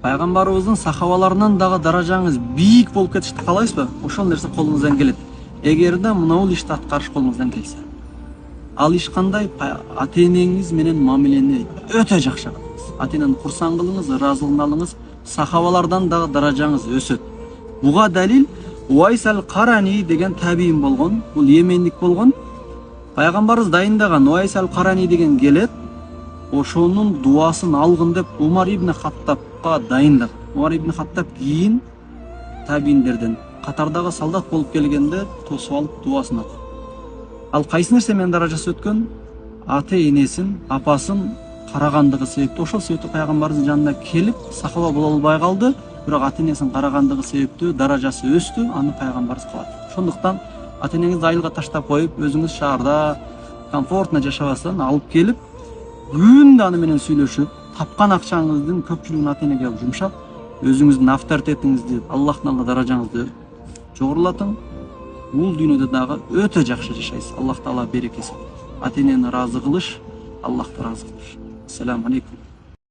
пайгамбарыбыздын сахабаларынан дагы даражаңыз бийик болуп кетишти каалайсызбы? Ошол нерсе колуңуздан келет. Эгерде мынау ишти аткарыш колуңуздан келсе. Ал иш кандай? Ата-энеңиз менен мамилени өтө жакшы кылыңыз. Ата-энени курсан кылыңыз, ыраазылыгын алыңыз, сахабалардан дагы даражаңыз өсөт. Буга далил Уайс аль-Карани деген табиин болгон, бул йемендик болгон. Пайгамбарыбыз дайындаган Уайс аль-Карани деген келет, ошонун дуасын алгын деп Умар ибн Хаттабка дайындаган. Умар ибн Хаттаб кийин табииндерден катардагы солдат болуп келгенде тосуп алып дуасын алган. Ал кайсы нерсе менен даражасы өткөн? Ата-энесин, апасын карагандыгы себептүү. Ошол себептүү пайгамбарыбыздын жанына келип сахаба боло албай калды, бирок ата-энесин карагандыгы себептүү даражасы өстү, аны пайгамбарыбыз кылат. Ошондуктан ата-энеңизди айылга таштап коюп, өзүңүз шаарда комфортно жашабастан алып келип, күндө аны менен сүйлөшүп, тапкан акчаңыздын көпчүлүгүн ата-энеге жумшап, өзүңүздүн авторитетиңизди, Аллахтын алдында даражаңызды жогорулатың. Бул дүйнөдө дагы өтө жакшы жашайсыз. Аллах Таала берекесин. Ата-энени ыраазы кылыш, Аллахты ыраазы кылыш. Ассаламу алейкум.